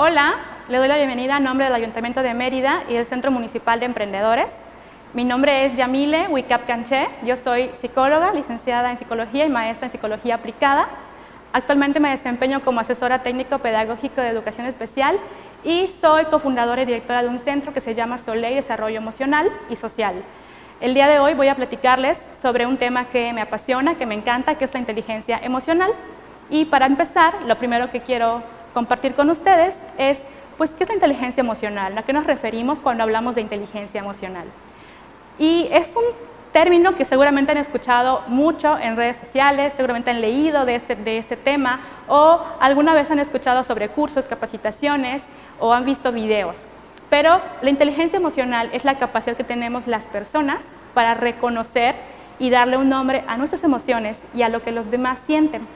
Hola, le doy la bienvenida a nombre del Ayuntamiento de Mérida y del Centro Municipal de Emprendedores. Mi nombre es Yamile Wicap Canché, yo soy psicóloga, licenciada en Psicología y maestra en Psicología Aplicada. Actualmente me desempeño como asesora técnico-pedagógico de Educación Especial y soy cofundadora y directora de un centro que se llama Soleil Desarrollo Emocional y Social. El día de hoy voy a platicarles sobre un tema que me apasiona, que me encanta, que es la inteligencia emocional. Y para empezar, lo primero que quiero compartir con ustedes es, pues, ¿qué es la inteligencia emocional? ¿A qué nos referimos cuando hablamos de inteligencia emocional? Y es un término que seguramente han escuchado mucho en redes sociales, seguramente han leído de este tema, o alguna vez han escuchado sobre cursos, capacitaciones, o han visto videos. Pero la inteligencia emocional es la capacidad que tenemos las personas para reconocer y darle un nombre a nuestras emociones y a lo que los demás sienten.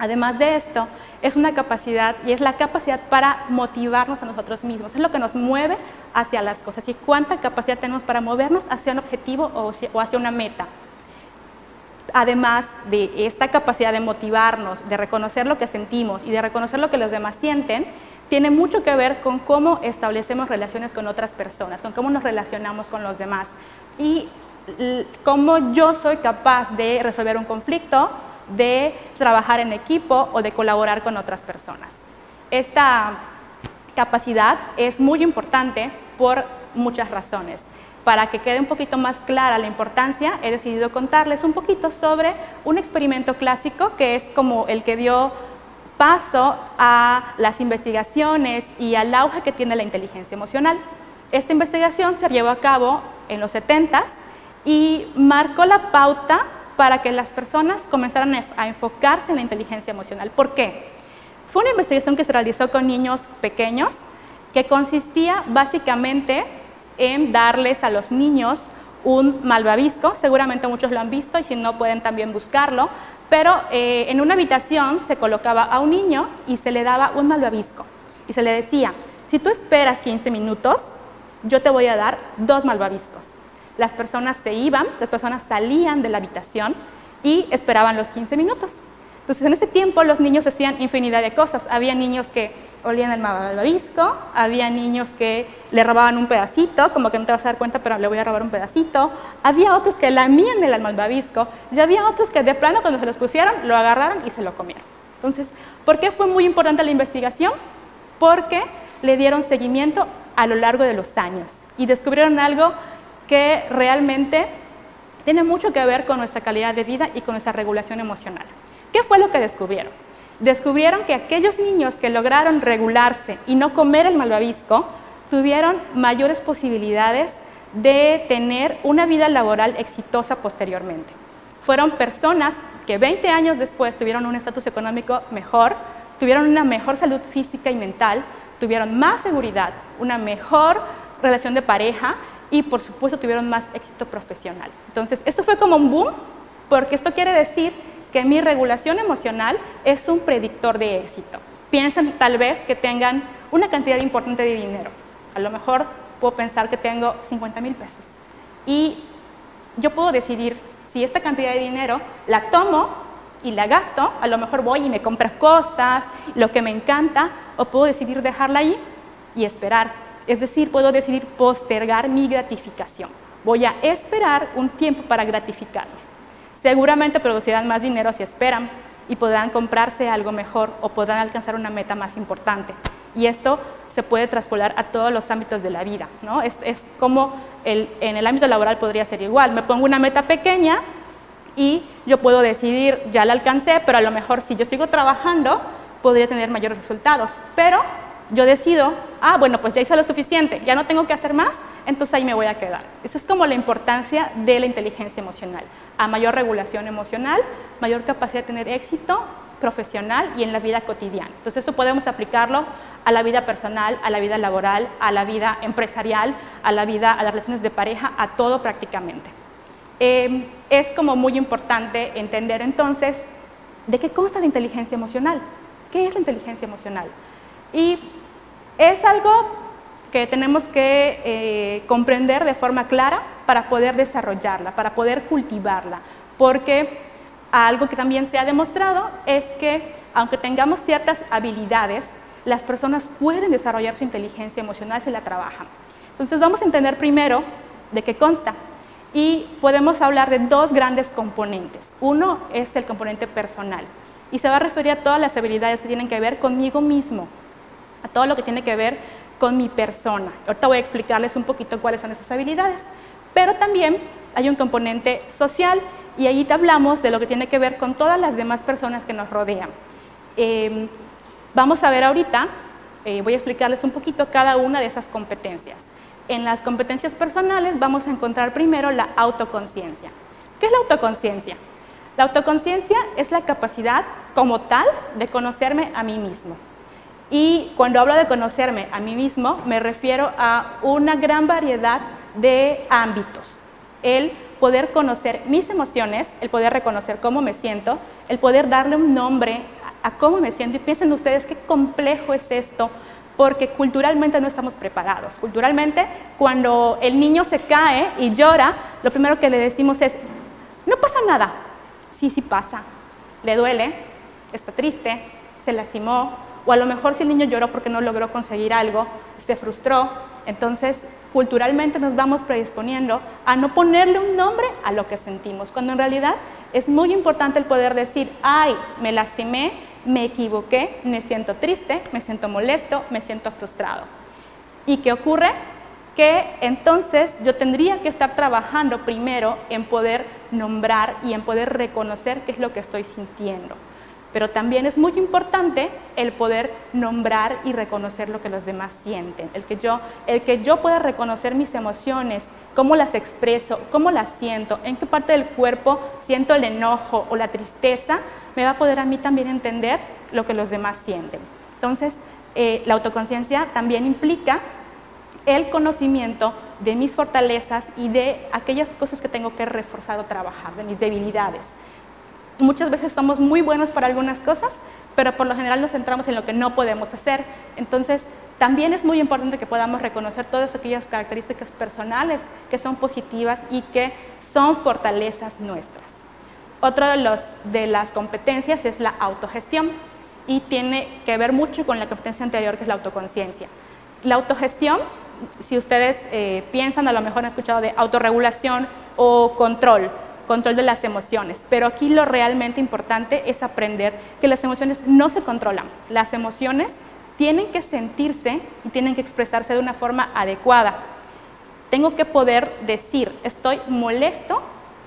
Además de esto, es una capacidad y es la capacidad para motivarnos a nosotros mismos. Es lo que nos mueve hacia las cosas y cuánta capacidad tenemos para movernos hacia un objetivo o hacia una meta. Además de esta capacidad de motivarnos, de reconocer lo que sentimos y de reconocer lo que los demás sienten, tiene mucho que ver con cómo establecemos relaciones con otras personas, con cómo nos relacionamos con los demás y cómo yo soy capaz de resolver un conflicto, de trabajar en equipo o de colaborar con otras personas. Esta capacidad es muy importante por muchas razones. Para que quede un poquito más clara la importancia, he decidido contarles un poquito sobre un experimento clásico que es como el que dio paso a las investigaciones y al auge que tiene la inteligencia emocional. Esta investigación se llevó a cabo en los 70s y marcó la pauta para que las personas comenzaran a enfocarse en la inteligencia emocional. ¿Por qué? Fue una investigación que se realizó con niños pequeños que consistía básicamente en darles a los niños un malvavisco, seguramente muchos lo han visto y si no pueden también buscarlo, pero en una habitación se colocaba a un niño y se le daba un malvavisco y se le decía, si tú esperas 15 minutos, yo te voy a dar 2 malvaviscos. Las personas se iban, las personas salían de la habitación y esperaban los 15 minutos. Entonces, en ese tiempo los niños hacían infinidad de cosas. Había niños que olían el malvavisco, había niños que le robaban un pedacito, como que no te vas a dar cuenta, pero le voy a robar un pedacito. Había otros que lamían el malvavisco y había otros que de plano cuando se los pusieron, lo agarraron y se lo comieron. Entonces, ¿por qué fue muy importante la investigación? Porque le dieron seguimiento a lo largo de los años y descubrieron algo que realmente tiene mucho que ver con nuestra calidad de vida y con nuestra regulación emocional. ¿Qué fue lo que descubrieron? Descubrieron que aquellos niños que lograron regularse y no comer el malvavisco tuvieron mayores posibilidades de tener una vida laboral exitosa posteriormente. Fueron personas que 20 años después tuvieron un estatus económico mejor, tuvieron una mejor salud física y mental, tuvieron más seguridad, una mejor relación de pareja y por supuesto tuvieron más éxito profesional. Entonces, esto fue como un boom, porque esto quiere decir que mi regulación emocional es un predictor de éxito. Piensen tal vez que tengan una cantidad importante de dinero. A lo mejor puedo pensar que tengo 50,000 pesos. Y yo puedo decidir si esta cantidad de dinero la tomo y la gasto, a lo mejor voy y me compro cosas, lo que me encanta, o puedo decidir dejarla ahí y esperar. Es decir, puedo decidir postergar mi gratificación. Voy a esperar un tiempo para gratificarme. Seguramente producirán más dinero si esperan y podrán comprarse algo mejor o podrán alcanzar una meta más importante. Y esto se puede traspolar a todos los ámbitos de la vida, ¿no? Es como en el ámbito laboral podría ser igual. Me pongo una meta pequeña y yo puedo decidir, ya la alcancé, pero a lo mejor si yo sigo trabajando, podría tener mayores resultados. Pero yo decido, bueno, pues ya hice lo suficiente, ya no tengo que hacer más, entonces ahí me voy a quedar. Eso es como la importancia de la inteligencia emocional. A mayor regulación emocional, mayor capacidad de tener éxito profesional y en la vida cotidiana. Entonces eso podemos aplicarlo a la vida personal, a la vida laboral, a la vida empresarial, a las relaciones de pareja, a todo prácticamente. Es como muy importante entender entonces de qué consta la inteligencia emocional. ¿Qué es la inteligencia emocional? Y es algo que tenemos que comprender de forma clara para poder desarrollarla, para poder cultivarla, porque algo que también se ha demostrado es que aunque tengamos ciertas habilidades, las personas pueden desarrollar su inteligencia emocional si la trabajan. Entonces vamos a entender primero de qué consta y podemos hablar de dos grandes componentes. Uno es el componente personal y se va a referir a todas las habilidades que tienen que ver conmigo mismo, a todo lo que tiene que ver con mi persona. Ahorita voy a explicarles un poquito cuáles son esas habilidades, pero también hay un componente social y ahí te hablamos de lo que tiene que ver con todas las demás personas que nos rodean. Vamos a ver ahorita, voy a explicarles un poquito cada una de esas competencias. En las competencias personales vamos a encontrar primero la autoconciencia. ¿Qué es la autoconciencia? La autoconciencia es la capacidad como tal de conocerme a mí mismo. Y cuando hablo de conocerme a mí mismo, me refiero a una gran variedad de ámbitos. El poder conocer mis emociones, el poder reconocer cómo me siento, el poder darle un nombre a cómo me siento. Y piensen ustedes qué complejo es esto, porque culturalmente no estamos preparados. Culturalmente, cuando el niño se cae y llora, lo primero que le decimos es, no pasa nada. Sí, sí pasa. Le duele, está triste, se lastimó, o a lo mejor si el niño lloró porque no logró conseguir algo, se frustró. Entonces, culturalmente nos vamos predisponiendo a no ponerle un nombre a lo que sentimos, cuando en realidad es muy importante el poder decir, ay, me lastimé, me equivoqué, me siento triste, me siento molesto, me siento frustrado. ¿Y qué ocurre? Que entonces yo tendría que estar trabajando primero en poder nombrar y en poder reconocer qué es lo que estoy sintiendo. Pero también es muy importante el poder nombrar y reconocer lo que los demás sienten, el que yo pueda reconocer mis emociones, cómo las expreso, cómo las siento, en qué parte del cuerpo siento el enojo o la tristeza, me va a poder a mí también entender lo que los demás sienten. Entonces, la autoconciencia también implica el conocimiento de mis fortalezas y de aquellas cosas que tengo que reforzar o trabajar, de mis debilidades. Muchas veces somos muy buenos para algunas cosas, pero por lo general nos centramos en lo que no podemos hacer. Entonces, también es muy importante que podamos reconocer todas aquellas características personales que son positivas y que son fortalezas nuestras. Otra de las competencias es la autogestión y tiene que ver mucho con la competencia anterior, que es la autoconciencia. La autogestión, si ustedes piensan, a lo mejor han escuchado de autorregulación o control de las emociones, pero aquí lo realmente importante es aprender que las emociones no se controlan. Las emociones tienen que sentirse y tienen que expresarse de una forma adecuada. Tengo que poder decir, estoy molesto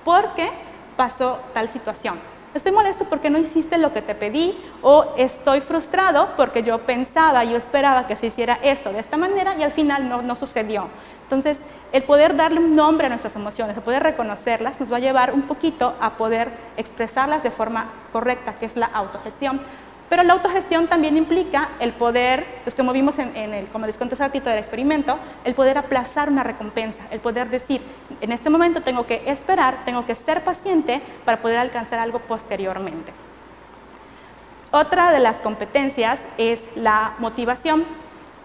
porque pasó tal situación. Estoy molesto porque no hiciste lo que te pedí, o estoy frustrado porque yo pensaba, yo esperaba que se hiciera eso de esta manera y al final no sucedió. Entonces, el poder darle un nombre a nuestras emociones, el poder reconocerlas, nos va a llevar un poquito a poder expresarlas de forma correcta, que es la autogestión. Pero la autogestión también implica el poder, pues como vimos como les conté hace ratito del experimento, el poder aplazar una recompensa, el poder decir, en este momento tengo que esperar, tengo que ser paciente para poder alcanzar algo posteriormente. Otra de las competencias es la motivación.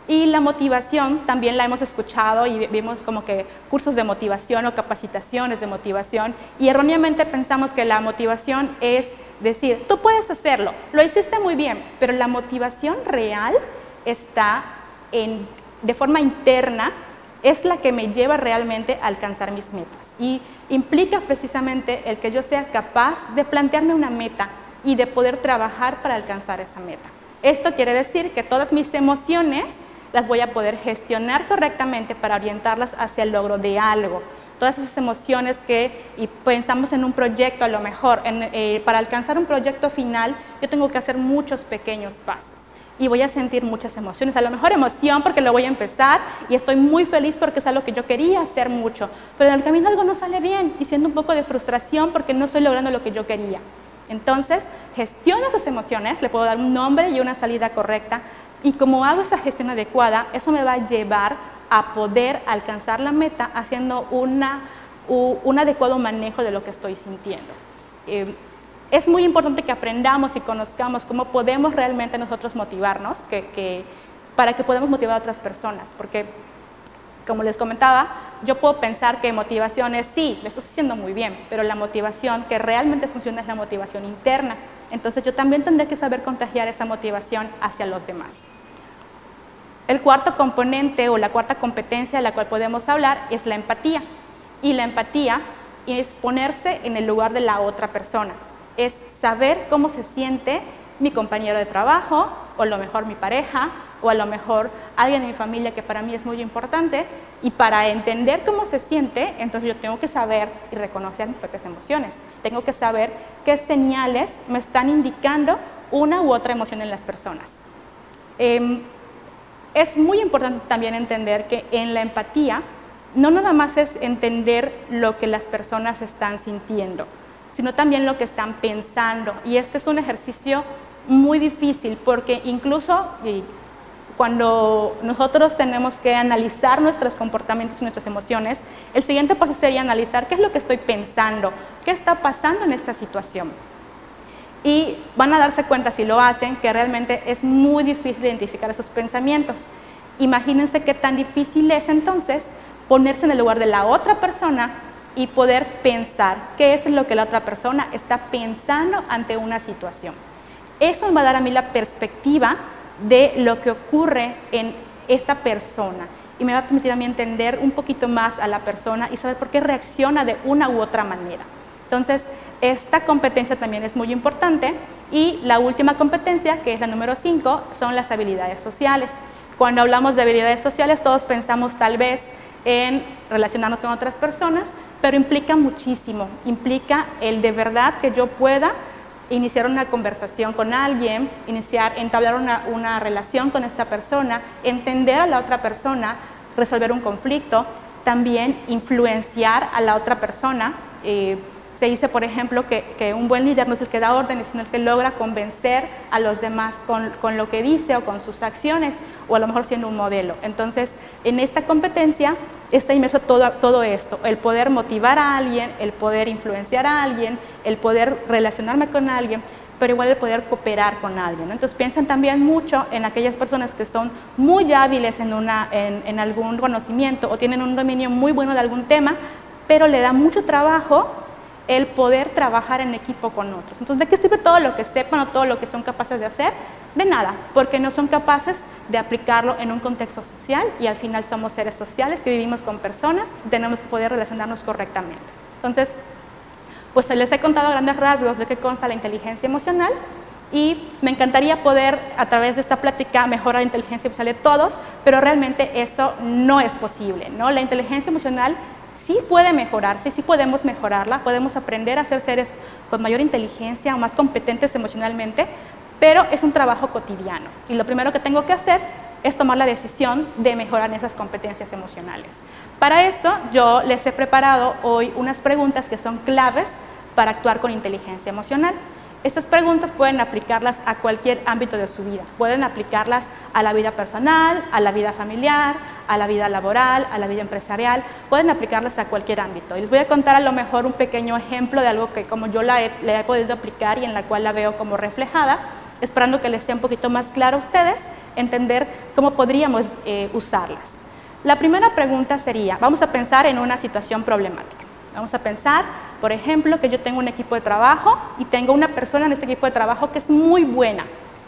Y la motivación también la hemos escuchado y vimos como que cursos de motivación o capacitaciones de motivación, y erróneamente pensamos que la motivación es decir, tú puedes hacerlo, lo hiciste muy bien, pero la motivación real está de forma interna, es la que me lleva realmente a alcanzar mis metas. Y implica precisamente el que yo sea capaz de plantearme una meta y de poder trabajar para alcanzar esa meta. Esto quiere decir que todas mis emociones las voy a poder gestionar correctamente para orientarlas hacia el logro de algo. Todas esas emociones y pensamos en un proyecto a lo mejor, para alcanzar un proyecto final yo tengo que hacer muchos pequeños pasos y voy a sentir muchas emociones, a lo mejor emoción porque lo voy a empezar y estoy muy feliz porque es algo que yo quería hacer mucho, pero en el camino algo no sale bien y siento un poco de frustración porque no estoy logrando lo que yo quería. Entonces, gestiono esas emociones, le puedo dar un nombre y una salida correcta, y como hago esa gestión adecuada, eso me va a llevar a poder alcanzar la meta haciendo un adecuado manejo de lo que estoy sintiendo. Es muy importante que aprendamos y conozcamos cómo podemos realmente nosotros motivarnos, para que podamos motivar a otras personas, porque, como les comentaba, yo puedo pensar que motivación es, sí, lo estoy haciendo muy bien, pero la motivación que realmente funciona es la motivación interna. Entonces yo también tendré que saber contagiar esa motivación hacia los demás. El cuarto componente o la cuarta competencia de la cual podemos hablar es la empatía. Y la empatía es ponerse en el lugar de la otra persona. Es saber cómo se siente mi compañero de trabajo, o a lo mejor mi pareja, o a lo mejor alguien de mi familia que para mí es muy importante. Y para entender cómo se siente, entonces yo tengo que saber y reconocer mis propias emociones. Tengo que saber qué señales me están indicando una u otra emoción en las personas. Es muy importante también entender que en la empatía no nada más es entender lo que las personas están sintiendo, sino también lo que están pensando. Y este es un ejercicio muy difícil porque incluso cuando nosotros tenemos que analizar nuestros comportamientos y nuestras emociones, el siguiente paso sería analizar qué es lo que estoy pensando, qué está pasando en esta situación. Y van a darse cuenta, si lo hacen, que realmente es muy difícil identificar esos pensamientos. Imagínense qué tan difícil es entonces ponerse en el lugar de la otra persona y poder pensar qué es lo que la otra persona está pensando ante una situación. Eso me va a dar a mí la perspectiva de lo que ocurre en esta persona y me va a permitir a mí entender un poquito más a la persona y saber por qué reacciona de una u otra manera. Entonces, esta competencia también es muy importante. Y la última competencia, que es la número 5, son las habilidades sociales. Cuando hablamos de habilidades sociales, todos pensamos tal vez en relacionarnos con otras personas, pero implica muchísimo. Implica el de verdad que yo pueda iniciar una conversación con alguien, entablar una relación con esta persona, entender a la otra persona, resolver un conflicto, también influenciar a la otra persona. Se dice, por ejemplo, que un buen líder no es el que da órdenes, sino el que logra convencer a los demás con lo que dice o con sus acciones, o a lo mejor siendo un modelo. Entonces, en esta competencia está inmerso todo esto, el poder motivar a alguien, el poder influenciar a alguien, el poder relacionarme con alguien, pero igual el poder cooperar con alguien, ¿no? Entonces piensen también mucho en aquellas personas que son muy hábiles en algún conocimiento o tienen un dominio muy bueno de algún tema, pero le da mucho trabajo el poder trabajar en equipo con otros. Entonces, ¿de qué sirve todo lo que sepan o todo lo que son capaces de hacer? De nada, porque no son capaces de aplicarlo en un contexto social y al final somos seres sociales que vivimos con personas y tenemos que poder relacionarnos correctamente. Entonces, pues les he contado a grandes rasgos de qué consta la inteligencia emocional y me encantaría poder, a través de esta plática, mejorar la inteligencia emocional de todos, pero realmente eso no es posible, ¿no? La inteligencia emocional sí puede mejorarse, sí podemos mejorarla, podemos aprender a ser seres con mayor inteligencia o más competentes emocionalmente, pero es un trabajo cotidiano y lo primero que tengo que hacer es tomar la decisión de mejorar esas competencias emocionales. Para esto yo les he preparado hoy unas preguntas que son claves para actuar con inteligencia emocional. Estas preguntas pueden aplicarlas a cualquier ámbito de su vida, pueden aplicarlas a la vida personal, a la vida familiar, a la vida laboral, a la vida empresarial, pueden aplicarlas a cualquier ámbito. Y les voy a contar a lo mejor un pequeño ejemplo de algo que como yo le he podido aplicar y en la cual la veo como reflejada, esperando que les sea un poquito más claro a ustedes, entender cómo podríamos usarlas. La primera pregunta sería, vamos a pensar en una situación problemática. Vamos a pensar, por ejemplo, que yo tengo un equipo de trabajo y tengo una persona en ese equipo de trabajo que es muy buena,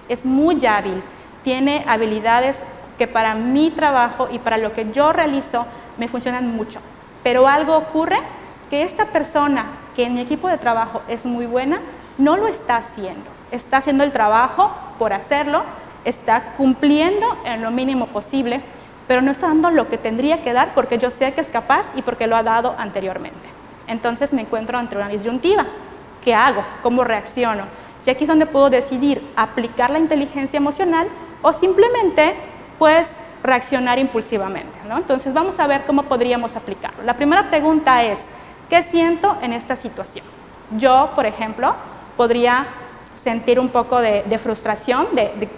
es muy hábil, tiene habilidades que para mi trabajo y para lo que yo realizo me funcionan mucho. Pero algo ocurre que esta persona que en mi equipo de trabajo es muy buena, no lo está haciendo. Está haciendo el trabajo por hacerlo, está cumpliendo en lo mínimo posible, pero no está dando lo que tendría que dar porque yo sé que es capaz y porque lo ha dado anteriormente. Entonces me encuentro ante una disyuntiva. ¿Qué hago? ¿Cómo reacciono? Y aquí es donde puedo decidir aplicar la inteligencia emocional o simplemente pues reaccionar impulsivamente, ¿no? Entonces vamos a ver cómo podríamos aplicarlo. La primera pregunta es, ¿qué siento en esta situación? Yo, por ejemplo, podría sentir un poco de frustración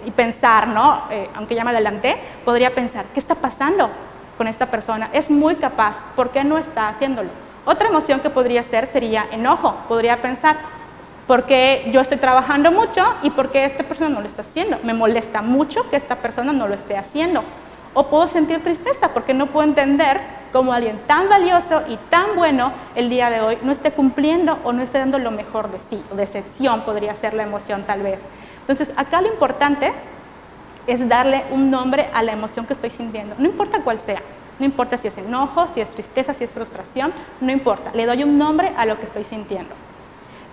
y pensar, ¿no? Aunque ya me adelanté, podría pensar, ¿qué está pasando con esta persona? Es muy capaz, ¿por qué no está haciéndolo? Otra emoción que podría ser sería enojo, podría pensar, ¿por qué yo estoy trabajando mucho y por qué esta persona no lo está haciendo? Me molesta mucho que esta persona no lo esté haciendo. O puedo sentir tristeza porque no puedo entender cómo alguien tan valioso y tan bueno el día de hoy no esté cumpliendo o no esté dando lo mejor de sí. O decepción podría ser la emoción tal vez. Entonces, acá lo importante es darle un nombre a la emoción que estoy sintiendo, no importa cuál sea. No importa si es enojo, si es tristeza, si es frustración, no importa. Le doy un nombre a lo que estoy sintiendo.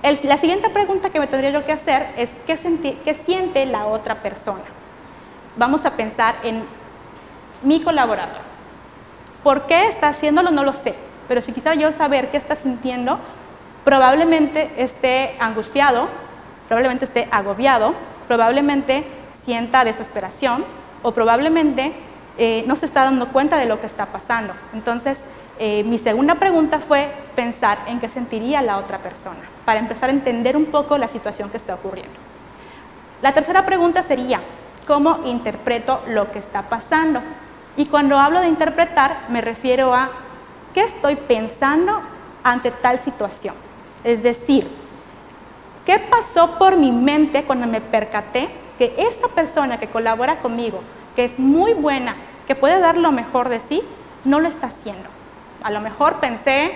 La siguiente pregunta que me tendría yo que hacer es ¿qué siente la otra persona? Vamos a pensar en mi colaborador. ¿Por qué está haciéndolo? No lo sé. Pero si quisiera yo saber qué está sintiendo, probablemente esté angustiado, probablemente esté agobiado, probablemente sienta desesperación o probablemente no se está dando cuenta de lo que está pasando. Entonces, mi segunda pregunta fue pensar en qué sentiría la otra persona, para empezar a entender un poco la situación que está ocurriendo. La tercera pregunta sería, ¿cómo interpreto lo que está pasando? Y cuando hablo de interpretar, me refiero a ¿qué estoy pensando ante tal situación? Es decir, ¿qué pasó por mi mente cuando me percaté que esta persona que colabora conmigo, que es muy buena, que puede dar lo mejor de sí, no lo está haciendo? A lo mejor pensé,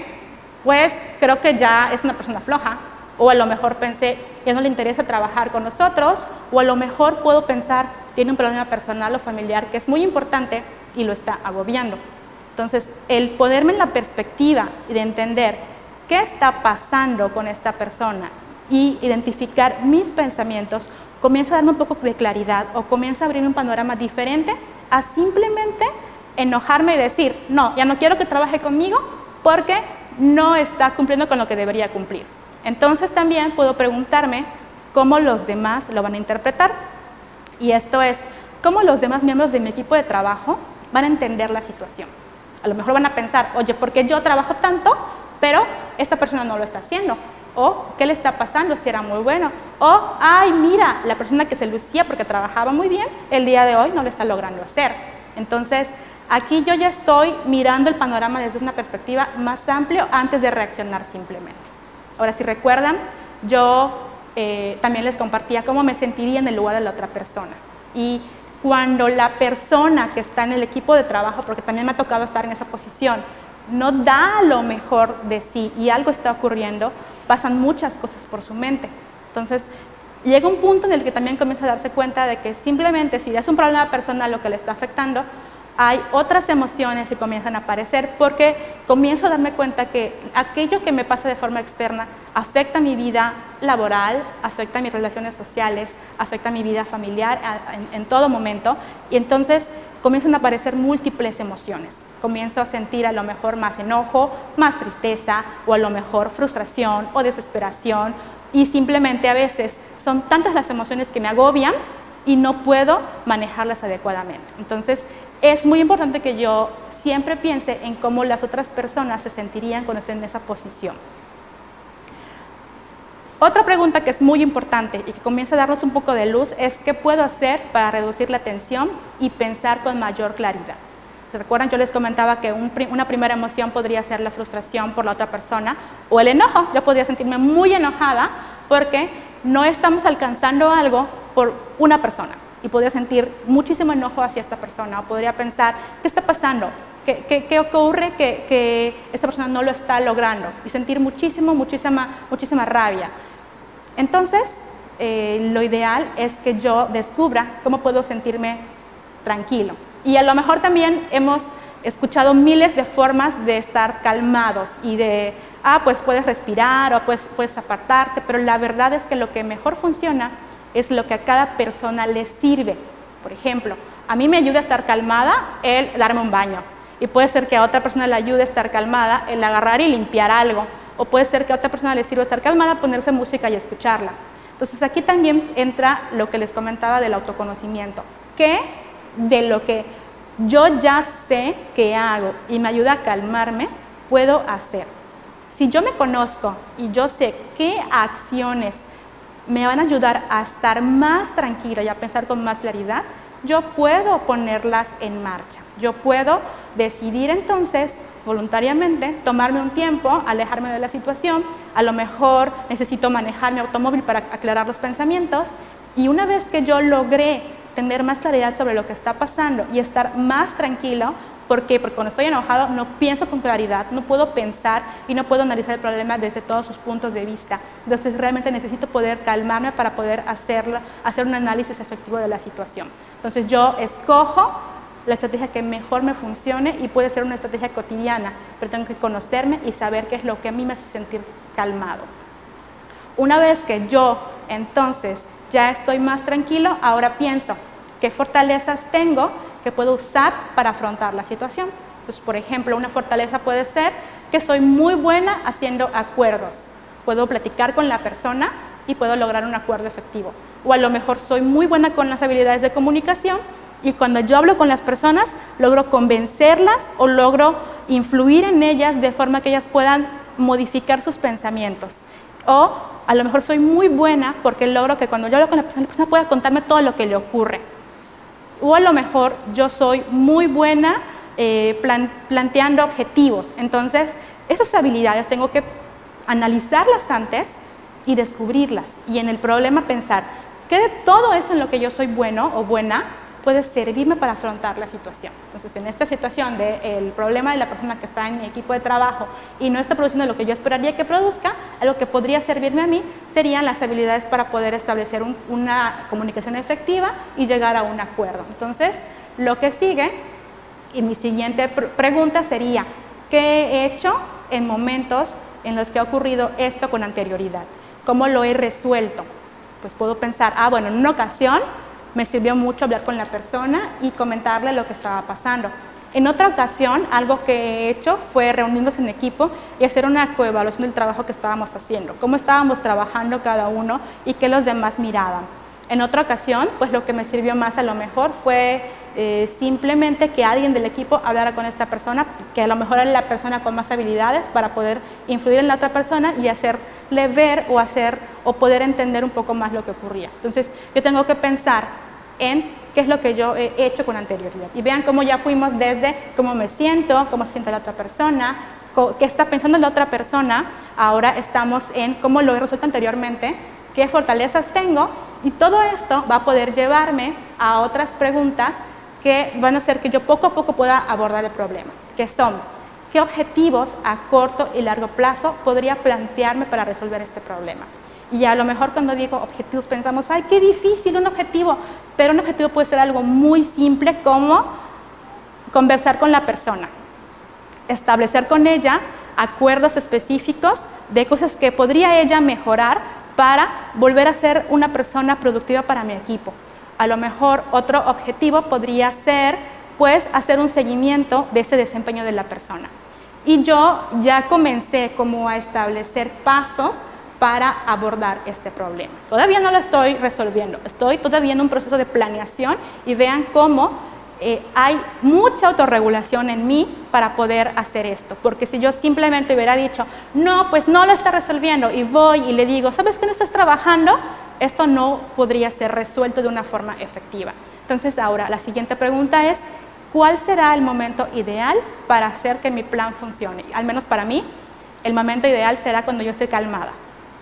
pues creo que ya es una persona floja, o a lo mejor pensé, ya no le interesa trabajar con nosotros, o a lo mejor puedo pensar, tiene un problema personal o familiar que es muy importante y lo está agobiando. Entonces, el ponerme en la perspectiva de entender qué está pasando con esta persona y identificar mis pensamientos, comienza a darme un poco de claridad o comienza a abrir un panorama diferente a simplemente enojarme y decir, no, ya no quiero que trabaje conmigo porque no está cumpliendo con lo que debería cumplir. Entonces también puedo preguntarme cómo los demás lo van a interpretar. Y esto es, cómo los demás miembros de mi equipo de trabajo van a entender la situación. A lo mejor van a pensar, oye, ¿por qué yo trabajo tanto, pero esta persona no lo está haciendo? O, ¿qué le está pasando si era muy bueno? O, ay, mira, la persona que se lucía porque trabajaba muy bien, el día de hoy no lo está logrando hacer. Entonces, aquí yo ya estoy mirando el panorama desde una perspectiva más amplia antes de reaccionar simplemente. Ahora, si recuerdan, yo también les compartía cómo me sentiría en el lugar de la otra persona. Y cuando la persona que está en el equipo de trabajo, porque también me ha tocado estar en esa posición, no da lo mejor de sí y algo está ocurriendo, pasan muchas cosas por su mente. Entonces, llega un punto en el que también comienza a darse cuenta de que simplemente si es un problema personal lo que le está afectando, hay otras emociones que comienzan a aparecer porque comienzo a darme cuenta que aquello que me pasa de forma externa afecta mi vida laboral, afecta mis relaciones sociales, afecta mi vida familiar en todo momento y entonces comienzan a aparecer múltiples emociones. Comienzo a sentir a lo mejor más enojo, más tristeza o a lo mejor frustración o desesperación y simplemente a veces son tantas las emociones que me agobian y no puedo manejarlas adecuadamente. Entonces, es muy importante que yo siempre piense en cómo las otras personas se sentirían cuando estén en esa posición. Otra pregunta que es muy importante y que comienza a darnos un poco de luz es ¿qué puedo hacer para reducir la tensión y pensar con mayor claridad? ¿Se recuerdan? Yo les comentaba que una primera emoción podría ser la frustración por la otra persona o el enojo. Yo podría sentirme muy enojada porque no estamos alcanzando algo por una persona. Y podría sentir muchísimo enojo hacia esta persona, o podría pensar, ¿qué está pasando? ¿Qué ocurre que esta persona no lo está logrando? Y sentir muchísima rabia. Entonces, lo ideal es que yo descubra cómo puedo sentirme tranquilo. Y a lo mejor también hemos escuchado miles de formas de estar calmados y de, pues puedes respirar o puedes apartarte, pero la verdad es que lo que mejor funciona es lo que a cada persona le sirve. Por ejemplo, a mí me ayuda a estar calmada el darme un baño. Y puede ser que a otra persona le ayude a estar calmada el agarrar y limpiar algo. O puede ser que a otra persona le sirva estar calmada ponerse música y escucharla. Entonces aquí también entra lo que les comentaba del autoconocimiento. ¿Qué de lo que yo ya sé que hago y me ayuda a calmarme puedo hacer? Si yo me conozco y yo sé qué acciones me van a ayudar a estar más tranquila y a pensar con más claridad, yo puedo ponerlas en marcha. Yo puedo decidir entonces, voluntariamente, tomarme un tiempo, alejarme de la situación, a lo mejor necesito manejar mi automóvil para aclarar los pensamientos, y una vez que yo logré tener más claridad sobre lo que está pasando y estar más tranquilo, ¿Por qué? Porque cuando estoy enojado no pienso con claridad, no puedo pensar y no puedo analizar el problema desde todos sus puntos de vista. Entonces realmente necesito poder calmarme para poder hacer un análisis efectivo de la situación. Entonces yo escojo la estrategia que mejor me funcione y puede ser una estrategia cotidiana, pero tengo que conocerme y saber qué es lo que a mí me hace sentir calmado. Una vez que yo entonces ya estoy más tranquilo, ahora pienso qué fortalezas tengo que puedo usar para afrontar la situación. Pues, por ejemplo, una fortaleza puede ser que soy muy buena haciendo acuerdos. Puedo platicar con la persona y puedo lograr un acuerdo efectivo. O a lo mejor soy muy buena con las habilidades de comunicación y cuando yo hablo con las personas logro convencerlas o logro influir en ellas de forma que ellas puedan modificar sus pensamientos. O a lo mejor soy muy buena porque logro que cuando yo hablo con la persona pueda contarme todo lo que le ocurre. O a lo mejor yo soy muy buena planteando objetivos. Entonces, esas habilidades tengo que analizarlas antes y descubrirlas. Y en el problema pensar, ¿qué de todo eso en lo que yo soy bueno o buena puede servirme para afrontar la situación? Entonces, en esta situación del problema de la persona que está en mi equipo de trabajo y no está produciendo lo que yo esperaría que produzca, algo que podría servirme a mí serían las habilidades para poder establecer una comunicación efectiva y llegar a un acuerdo. Entonces, lo que sigue y mi siguiente pregunta sería, ¿qué he hecho en momentos en los que ha ocurrido esto con anterioridad? ¿Cómo lo he resuelto? Pues puedo pensar, bueno, en una ocasión me sirvió mucho hablar con la persona y comentarle lo que estaba pasando. En otra ocasión, algo que he hecho fue reunirnos en equipo y hacer una coevaluación del trabajo que estábamos haciendo, cómo estábamos trabajando cada uno y qué los demás miraban. En otra ocasión, pues lo que me sirvió más a lo mejor fue simplemente que alguien del equipo hablara con esta persona, que a lo mejor era la persona con más habilidades para poder influir en la otra persona y hacerle ver o poder entender un poco más lo que ocurría. Entonces, yo tengo que pensar en qué es lo que yo he hecho con anterioridad. Y vean cómo ya fuimos desde cómo me siento, cómo se siente la otra persona, qué está pensando la otra persona, ahora estamos en cómo lo he resuelto anteriormente, qué fortalezas tengo, y todo esto va a poder llevarme a otras preguntas que van a hacer que yo poco a poco pueda abordar el problema, que son, ¿qué objetivos a corto y largo plazo podría plantearme para resolver este problema? Y a lo mejor cuando digo objetivos pensamos, ¡ay, qué difícil un objetivo! Pero un objetivo puede ser algo muy simple como conversar con la persona, establecer con ella acuerdos específicos de cosas que podría ella mejorar para volver a ser una persona productiva para mi equipo. A lo mejor otro objetivo podría ser, pues, hacer un seguimiento de ese desempeño de la persona. Y yo ya comencé como a establecer pasos para abordar este problema. Todavía no lo estoy resolviendo, estoy todavía en un proceso de planeación y vean cómo hay mucha autorregulación en mí para poder hacer esto, porque si yo simplemente hubiera dicho, no, pues no lo está resolviendo y voy y le digo, ¿sabes que no estás trabajando? Esto no podría ser resuelto de una forma efectiva. Entonces ahora la siguiente pregunta es, ¿cuál será el momento ideal para hacer que mi plan funcione? Al menos para mí, el momento ideal será cuando yo esté calmada,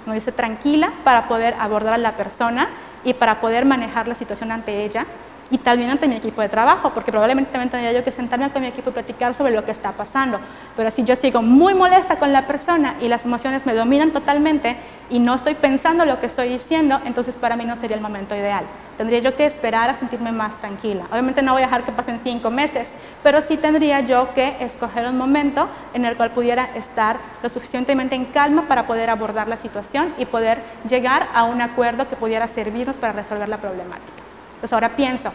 cuando yo esté tranquila para poder abordar a la persona y para poder manejar la situación ante ella y también ante mi equipo de trabajo, porque probablemente también tendría yo que sentarme con mi equipo y platicar sobre lo que está pasando. Pero si yo sigo muy molesta con la persona y las emociones me dominan totalmente y no estoy pensando lo que estoy diciendo, entonces para mí no sería el momento ideal. Tendría yo que esperar a sentirme más tranquila. Obviamente no voy a dejar que pasen 5 meses, pero sí tendría yo que escoger un momento en el cual pudiera estar lo suficientemente en calma para poder abordar la situación y poder llegar a un acuerdo que pudiera servirnos para resolver la problemática. Pues ahora pienso,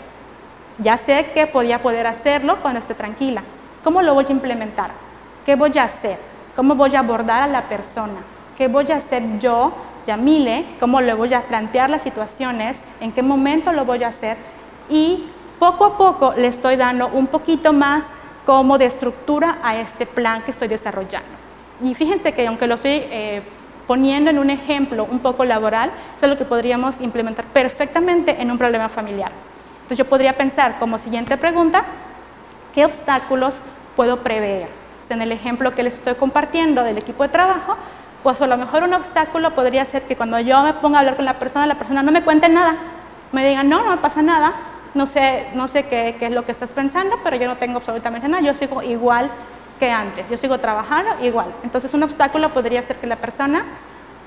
ya sé que podía poder hacerlo cuando esté tranquila. ¿Cómo lo voy a implementar? ¿Qué voy a hacer? ¿Cómo voy a abordar a la persona? ¿Qué voy a hacer yo, Yamile? ¿Cómo le voy a plantear las situaciones? ¿En qué momento lo voy a hacer? Y poco a poco le estoy dando un poquito más como de estructura a este plan que estoy desarrollando. Y fíjense que aunque lo estoy poniendo en un ejemplo un poco laboral, es algo que podríamos implementar perfectamente en un problema familiar. Entonces yo podría pensar como siguiente pregunta, ¿qué obstáculos puedo prever? Entonces, en el ejemplo que les estoy compartiendo del equipo de trabajo, pues a lo mejor un obstáculo podría ser que cuando yo me ponga a hablar con la persona no me cuente nada, me digan, no me pasa nada, no sé qué es lo que estás pensando, pero yo no tengo absolutamente nada, yo sigo igual que antes, yo sigo trabajando igual. Entonces un obstáculo podría ser que la persona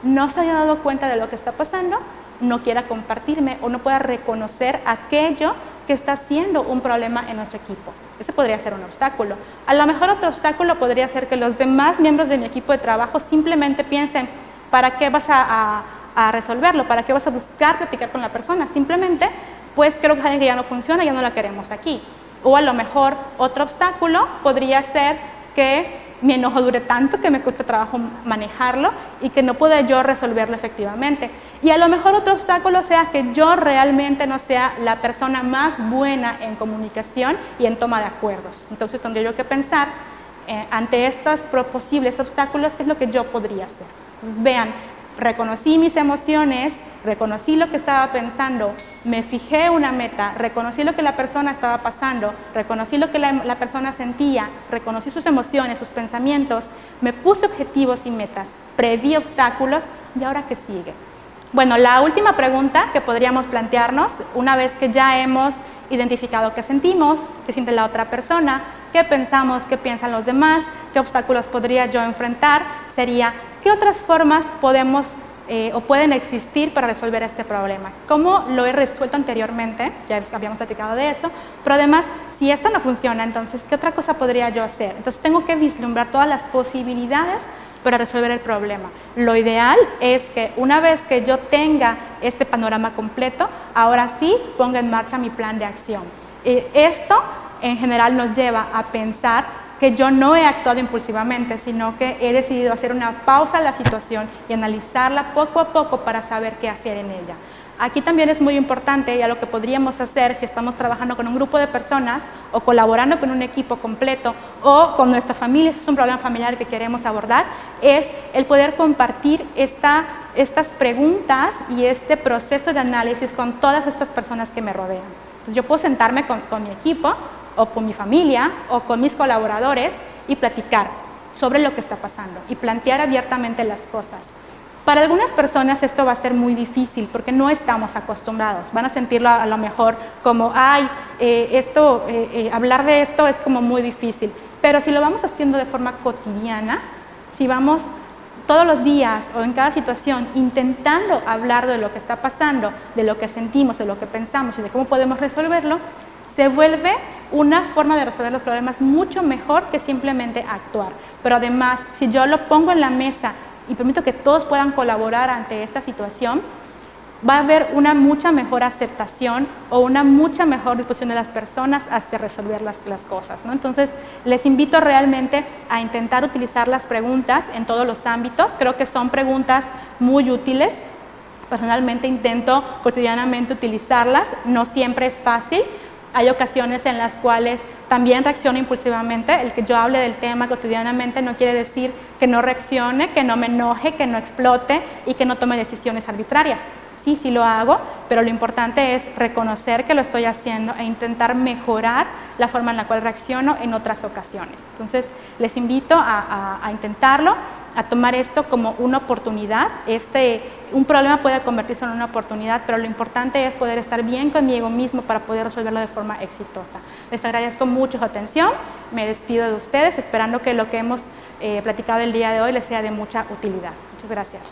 no se haya dado cuenta de lo que está pasando, no quiera compartirme o no pueda reconocer aquello que está siendo un problema en nuestro equipo. Ese podría ser un obstáculo. A lo mejor otro obstáculo podría ser que los demás miembros de mi equipo de trabajo simplemente piensen, ¿para qué vas a resolverlo? ¿Para qué vas a buscar platicar con la persona? Simplemente, pues creo que ya no funciona, ya no la queremos aquí. O a lo mejor otro obstáculo podría ser que mi enojo dure tanto que me cueste trabajo manejarlo y que no pueda yo resolverlo efectivamente. Y a lo mejor otro obstáculo sea que yo realmente no sea la persona más buena en comunicación y en toma de acuerdos. Entonces tendría yo que pensar ante estos posibles obstáculos qué es lo que yo podría hacer. Entonces vean, reconocí mis emociones, reconocí lo que estaba pensando, me fijé una meta, reconocí lo que la persona estaba pasando, reconocí lo que la persona sentía, reconocí sus emociones, sus pensamientos, me puse objetivos y metas, preví obstáculos y ahora ¿qué sigue? Bueno, la última pregunta que podríamos plantearnos, una vez que ya hemos identificado qué sentimos, qué siente la otra persona, qué pensamos, qué piensan los demás, qué obstáculos podría yo enfrentar, sería ¿qué otras formas podemos o pueden existir para resolver este problema? ¿Cómo lo he resuelto anteriormente? Ya habíamos platicado de eso, pero además, si esto no funciona, entonces, ¿qué otra cosa podría yo hacer? Entonces, tengo que vislumbrar todas las posibilidades para resolver el problema. Lo ideal es que una vez que yo tenga este panorama completo, ahora sí ponga en marcha mi plan de acción. Esto, en general, nos lleva a pensar que yo no he actuado impulsivamente, sino que he decidido hacer una pausa en la situación y analizarla poco a poco para saber qué hacer en ella. Aquí también es muy importante, y a lo que podríamos hacer si estamos trabajando con un grupo de personas o colaborando con un equipo completo o con nuestra familia, si es un problema familiar que queremos abordar, es el poder compartir estas preguntas y este proceso de análisis con todas estas personas que me rodean. Entonces yo puedo sentarme con mi equipo o con mi familia o con mis colaboradores y platicar sobre lo que está pasando y plantear abiertamente las cosas. Para algunas personas esto va a ser muy difícil porque no estamos acostumbrados, van a sentirlo a lo mejor como, ay, hablar de esto es como muy difícil, pero si lo vamos haciendo de forma cotidiana, si vamos todos los días o en cada situación intentando hablar de lo que está pasando, de lo que sentimos, de lo que pensamos y de cómo podemos resolverlo, se vuelve una forma de resolver los problemas mucho mejor que simplemente actuar. Pero además, si yo lo pongo en la mesa y permito que todos puedan colaborar ante esta situación, va a haber una mucha mejor aceptación o una mucha mejor disposición de las personas hacia resolver las cosas, ¿no? Entonces, les invito realmente a intentar utilizar las preguntas en todos los ámbitos. Creo que son preguntas muy útiles. Personalmente intento cotidianamente utilizarlas, no siempre es fácil. Hay ocasiones en las cuales también reacciono impulsivamente. El que yo hable del tema cotidianamente no quiere decir que no reaccione, que no me enoje, que no explote y que no tome decisiones arbitrarias. Sí, sí lo hago, pero lo importante es reconocer que lo estoy haciendo e intentar mejorar la forma en la cual reacciono en otras ocasiones. Entonces, les invito a intentarlo, a tomar esto como una oportunidad. Un problema puede convertirse en una oportunidad, pero lo importante es poder estar bien conmigo mismo para poder resolverlo de forma exitosa. Les agradezco mucho su atención, me despido de ustedes esperando que lo que hemos platicado el día de hoy les sea de mucha utilidad. Muchas gracias.